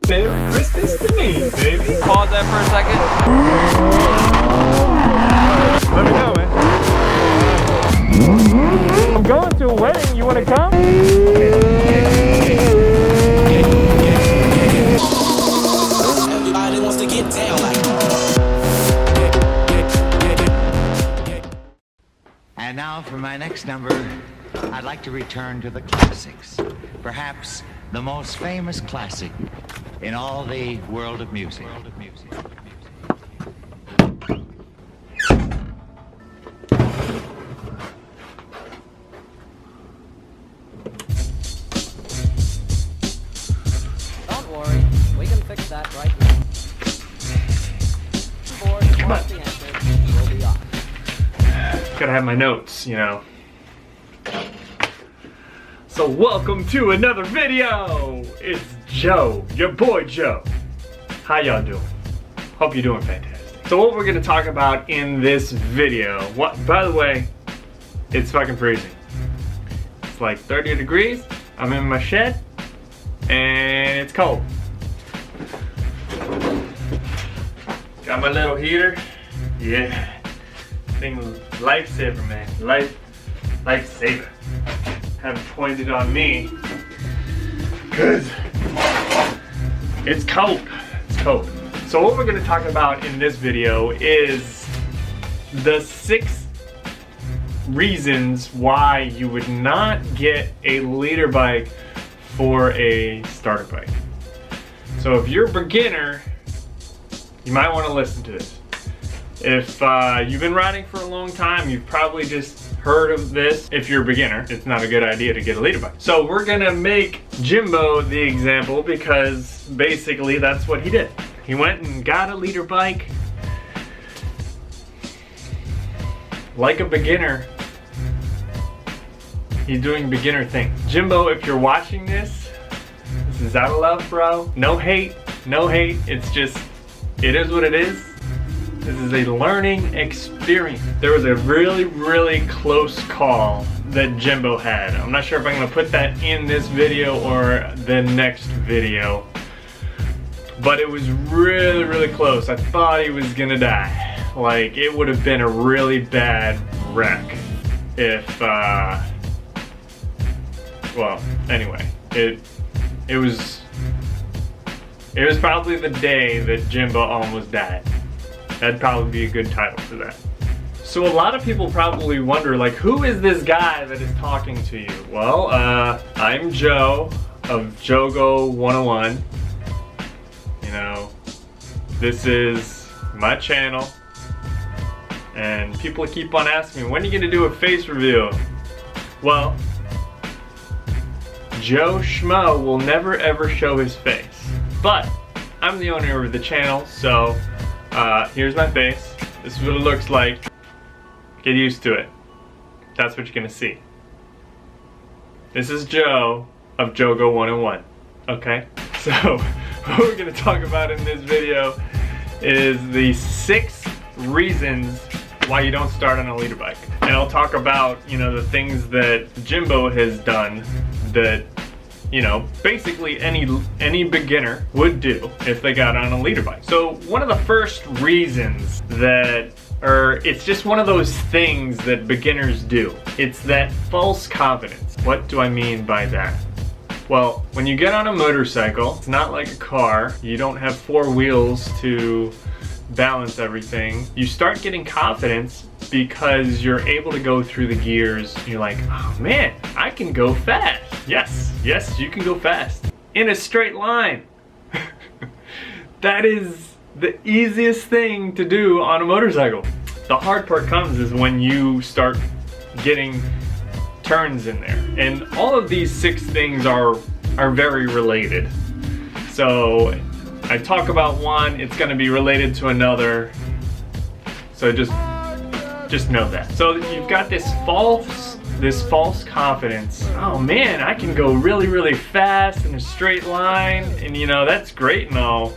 Merry Christmas to me, baby. Pause that for a second. Let me know, man. I'm going to a wedding. You want to come? Everybody wants to get down like. And now for my next number, I'd like to return to the classics. Perhaps the most famous classic in all the world of music. Don't worry, we can fix that right now. Come on. The answer will be on. Gotta have my notes, you know. So welcome to another video. It's Joe, your boy Joe. How y'all doing? Hope you're doing fantastic. So what we're gonna talk about in this video, by the way, it's fucking freezing. It's like 30 degrees. I'm in my shed and it's cold. Got my little heater. Yeah. Thing was lifesaver, man. Lifesaver. Have it pointed on me. Cause it's cold. It's cold. So what we're gonna talk about in this video is the 6 reasons why you would not get a leader bike for a starter bike. So if you're a beginner, you might want to listen to this. If you've been riding for a long time, you've probably just heard of this. If you're a beginner, it's not a good idea to get a leader bike. So we're gonna make Jimbo the example because basically that's what he did. He went and got a leader bike. Like a beginner, he's doing beginner things. Jimbo, if you're watching this is out of love, bro. No hate, no hate. It's just, it is what it is. This is a learning experience. There was a really, really close call that Jimbo had. I'm not sure if I'm gonna put that in this video or the next video, but it was really, really close. I thought he was gonna die. Like, it would have been a really bad wreck if, well, anyway, it was probably the day that Jimbo almost died. That'd probably be a good title for that. So a lot of people probably wonder, like, who is this guy that is talking to you? Well, I'm Joe of Jogo 101. You know, this is my channel. And people keep on asking me, when are you gonna do a face reveal? Well, Joe Schmo will never ever show his face. But I'm the owner of the channel, so here's my face. This is what it looks like. Get used to it. That's what you're gonna see. This is Joe of Jogo 101. Okay? So what we're gonna talk about in this video is the 6 reasons why you don't start on a leader bike. And I'll talk about, you know, the things that Jimbo has done that, you know, basically any beginner would do if they got on a leader bike. So one of the first reasons that, or it's just one of those things that beginners do. It's that false confidence. What do I mean by that? Well, when you get on a motorcycle, it's not like a car. You don't have 4 wheels to balance everything. You start getting confidence because you're able to go through the gears. You're like, oh man, I can go fast. Yes, you can go fast. In a straight line. That is the easiest thing to do on a motorcycle. The hard part comes is when you start getting turns in there. And all of these 6 things are very related. So I talk about one, it's gonna be related to another. So just know that. So you've got this false confidence. Oh man, I can go really, really fast in a straight line, and you know, that's great and all,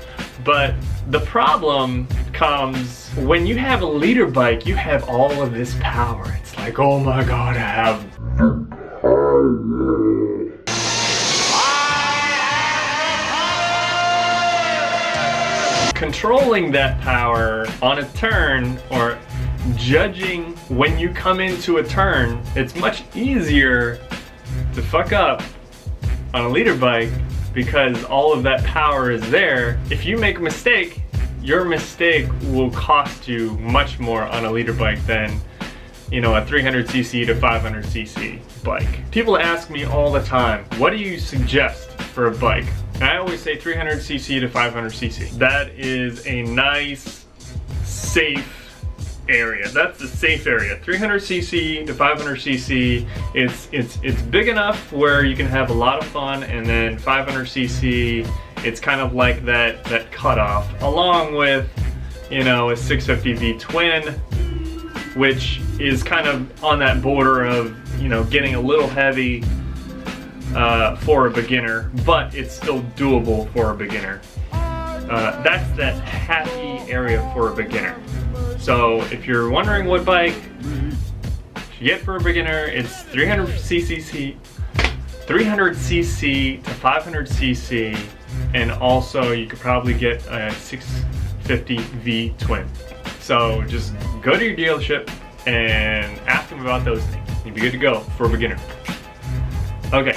but the problem comes when you have a leader bike. You have all of this power. It's like, oh my god, I have controlling that power on a turn, or judging when you come into a turn, it's much easier to fuck up on a leader bike because all of that power is there. If you make a mistake, your mistake will cost you much more on a leader bike than, you know, a 300cc to 500cc bike. People ask me all the time, what do you suggest for a bike? And I always say 300cc to 500cc. That is a nice, safe area. That's the safe area. 300cc to 500cc, it's big enough where you can have a lot of fun, and then 500cc, it's kind of like that cutoff, along with, you know, a 650V twin, which is kind of on that border of, you know, getting a little heavy for a beginner, but it's still doable for a beginner. That's that happy area for a beginner. So if you're wondering what bike you get for a beginner, it's 300cc to 500cc, and also you could probably get a 650V twin. So just go to your dealership and ask them about those things. You'll be good to go for a beginner. Okay,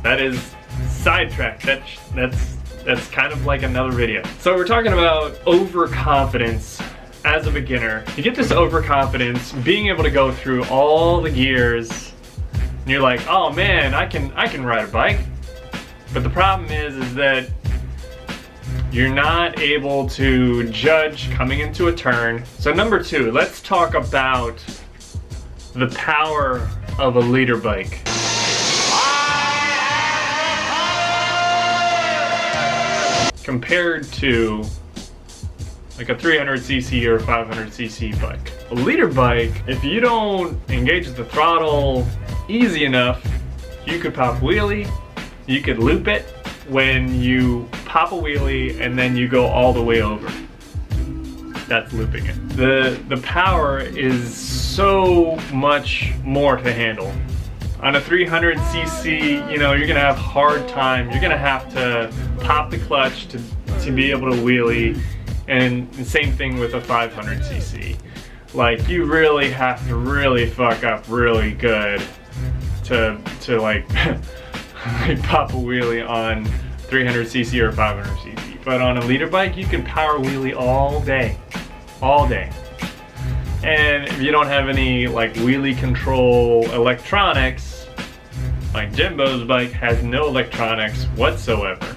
that is sidetracked. That's kind of like another video. So we're talking about overconfidence as a beginner. You get this overconfidence, being able to go through all the gears, and you're like, oh man, I can ride a bike. But the problem is that you're not able to judge coming into a turn. So number two, let's talk about the power of a leader bike. Compared to like a 300cc or a 500cc bike. A leader bike, if you don't engage the throttle easy enough, you could pop a wheelie, you could loop it when you pop a wheelie and then you go all the way over. That's looping it. The power is so much more to handle. On a 300cc, you know, you're gonna have a hard time. You're gonna have to pop the clutch to be able to wheelie, and the same thing with a 500cc. Like, you really have to really fuck up really good to like, like pop a wheelie on 300cc or 500cc. But on a leader bike, you can power wheelie all day. And if you don't have any like wheelie control electronics, like Jimbo's bike has no electronics whatsoever.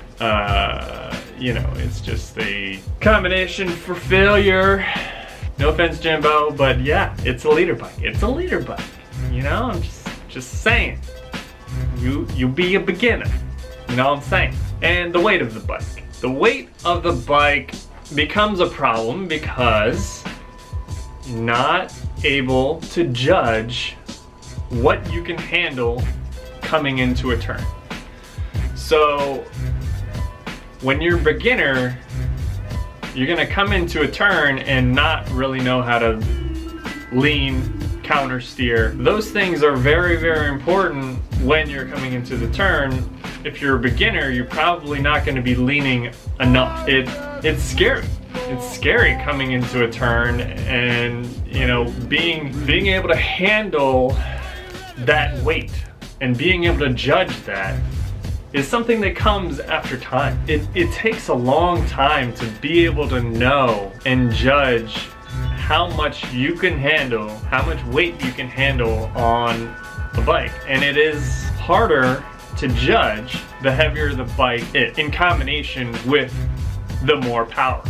You know, it's just a combination for failure. No offense, Jimbo, but yeah, it's a leader bike. It's a leader bike. You know, I'm just saying. You be a beginner. You know what I'm saying? And the weight of the bike. The weight of the bike becomes a problem because you're not able to judge what you can handle coming into a turn. So when you're a beginner, you're gonna come into a turn and not really know how to lean, counter steer. Those things are very, very important when you're coming into the turn. If you're a beginner, you're probably not gonna be leaning enough. It's scary. It's scary coming into a turn, and you know, being able to handle that weight and being able to judge that is something that comes after time. It takes a long time to be able to know and judge how much you can handle, how much weight you can handle on a bike. And it is harder to judge the heavier the bike is in combination with the more power.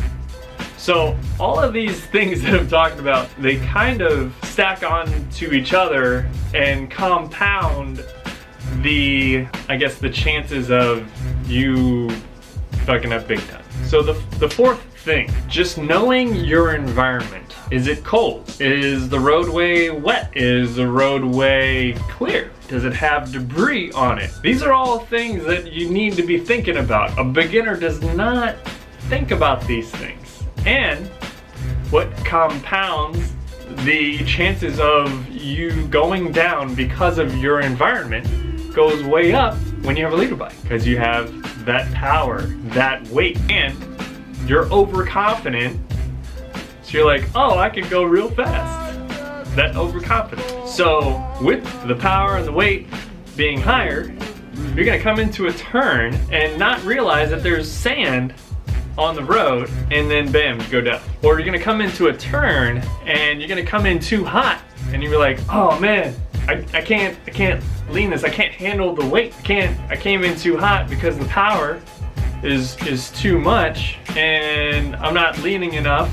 So all of these things that I'm talking about, they kind of stack on to each other and compound the chances of you fucking up big time. So the fourth thing, just knowing your environment. Is it cold? Is the roadway wet? Is the roadway clear? Does it have debris on it? These are all things that you need to be thinking about. A beginner does not think about these things. And what compounds the chances of you going down because of your environment goes way up when you have a leader bike, because you have that power, that weight, and you're overconfident. So you're like, oh, I could go real fast. That overconfidence. So with the power and the weight being higher, you're gonna come into a turn and not realize that there's sand on the road, and then bam, you go down. Or you're gonna come into a turn and you're gonna come in too hot, and you're like, oh man, I can't lean this. I can't handle the weight. I came in too hot because the power is too much, and I'm not leaning enough.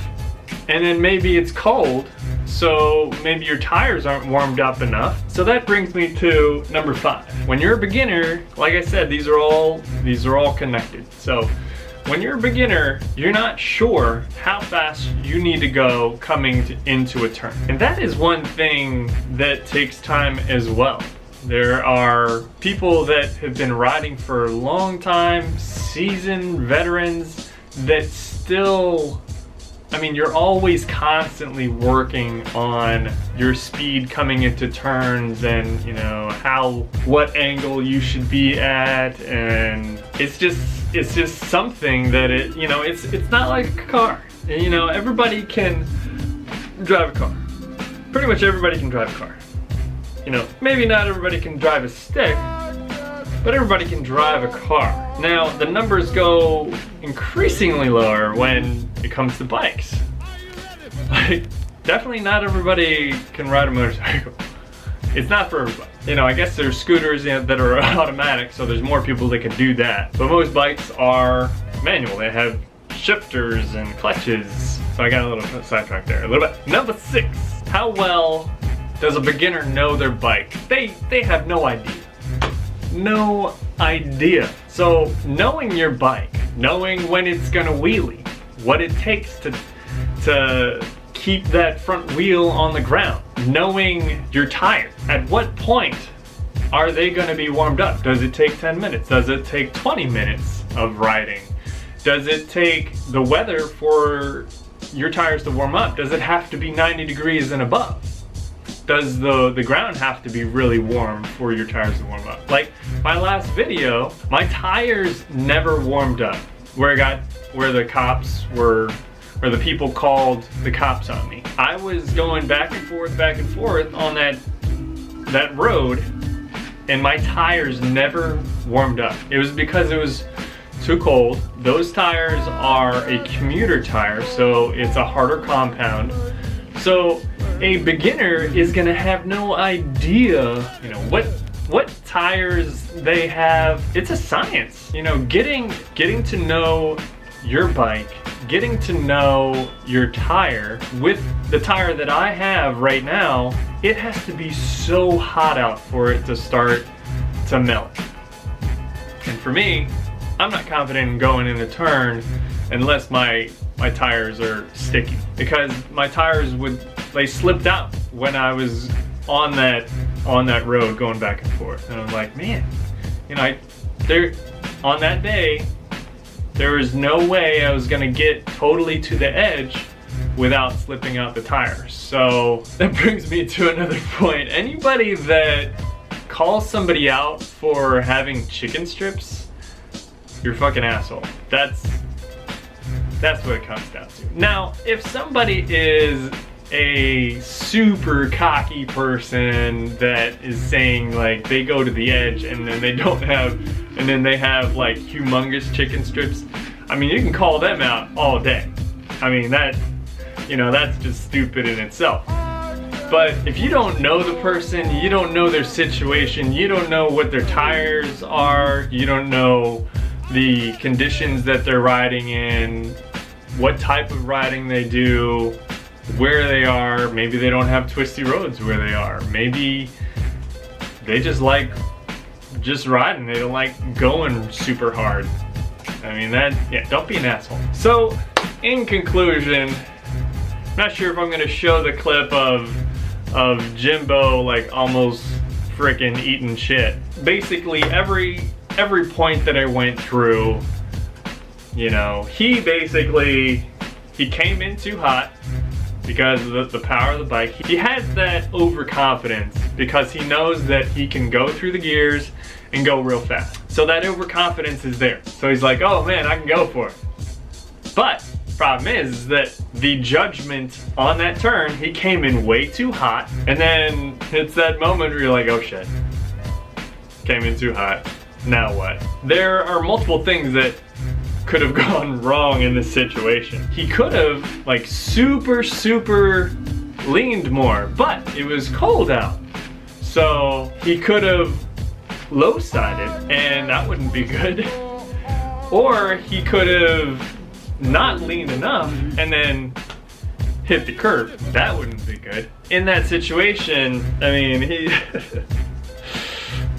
And then maybe it's cold, so maybe your tires aren't warmed up enough. So that brings me to number 5. When you're a beginner, like I said, these are all connected. So when you're a beginner, you're not sure how fast you need to go coming into a turn. And that is one thing that takes time as well. There are people that have been riding for a long time, seasoned veterans that still, I mean, you're always constantly working on your speed coming into turns, and you know what angle you should be at, and it's just something that it's not like a car. You know, everybody can drive a car. Pretty much everybody can drive a car. You know, maybe not everybody can drive a stick, but everybody can drive a car. Now, the numbers go increasingly lower when it comes to bikes. Like, definitely not everybody can ride a motorcycle. It's not for everybody. You know, I guess there's scooters that are automatic, so there's more people that can do that. But most bikes are manual. They have shifters and clutches. So I got a little sidetracked there, a little bit. Number 6, how well does a beginner know their bike? They have no idea. No idea. So knowing your bike, knowing when it's gonna wheelie, what it takes to keep that front wheel on the ground, knowing your tire, at what point are they gonna be warmed up? Does it take 10 minutes? Does it take 20 minutes of riding? Does it take the weather for your tires to warm up? Does it have to be 90 degrees and above? Does the ground have to be really warm for your tires to warm up? Like my last video, my tires never warmed up. Where the cops were, or the people called the cops on me. I was going back and forth on that road, and my tires never warmed up. It was because it was too cold. Those tires are a commuter tire, so it's a harder compound. So a beginner is gonna have no idea, you know, what tires they have. It's a science, you know, getting to know your bike, getting to know your tire. With the tire that I have right now, it has to be so hot out for it to start to melt. And for me, I'm not confident in going in a turn unless my tires are sticky, because my tires they slipped out when I was on that road going back and forth. And I'm like, man, you know, on that day, there was no way I was gonna get totally to the edge without slipping out the tires. So that brings me to another point. Anybody that calls somebody out for having chicken strips, you're a fucking asshole. That's what it comes down to. Now, if somebody is a super cocky person that is saying like they go to the edge and then they have like humongous chicken strips, I mean, you can call them out all day. I mean, that's just stupid in itself. But if you don't know the person, you don't know their situation, you don't know what their tires are, you don't know the conditions that they're riding in, what type of riding they do, where they are. Maybe they don't have twisty roads where they are. Maybe they just like riding. They don't like going super hard. I mean, don't be an asshole. So, in conclusion, not sure if I'm gonna show the clip of Jimbo like almost freaking eating shit. Basically, every point that I went through, you know, he came in too hot because of the power of the bike. He has that overconfidence because he knows that he can go through the gears and go real fast. So that overconfidence is there. So he's like, oh man, I can go for it. But problem is that the judgment on that turn, he came in way too hot, and then it's that moment where you're like, oh shit, came in too hot, now what? There are multiple things that could have gone wrong in this situation. He could have like super leaned more, but it was cold out, so he could have low-sided, and that wouldn't be good. Or he could have not leaned enough and then hit the curb. That wouldn't be good. In that situation, I mean, he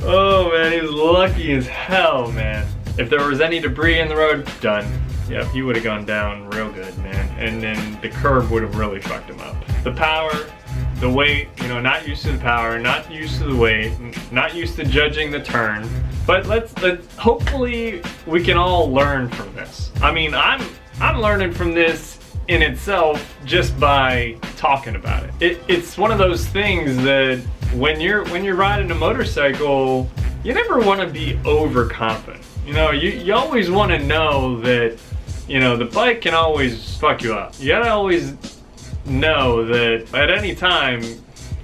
oh man, he was lucky as hell, man. If there was any debris in the road, done. Yep, he would have gone down real good, man. And then the curb would have really fucked him up. The power, the weight, you know, not used to the power, not used to the weight, not used to judging the turn. But let's hopefully we can all learn from this. I mean, I'm learning from this in itself just by talking about it. It's one of those things that when you're riding a motorcycle, you never want to be overconfident. You know, you always want to know that, you know, the bike can always fuck you up. You gotta always know that at any time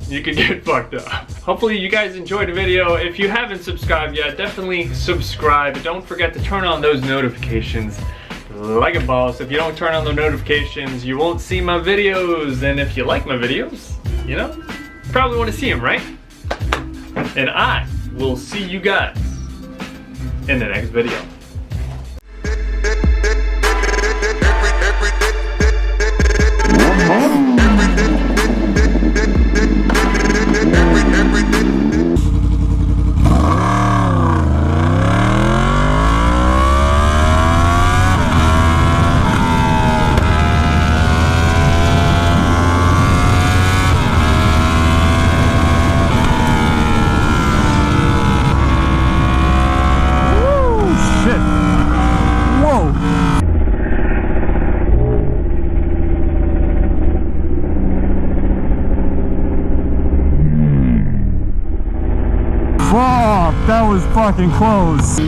you could get fucked up. Hopefully you guys enjoyed the video. If you haven't subscribed yet, definitely subscribe. Don't forget to turn on those notifications like a boss. If you don't turn on the notifications, you won't see my videos. And if you like my videos, you know, you probably want to see them, right? And I will see you guys in the next video. Fuck, that was fucking close.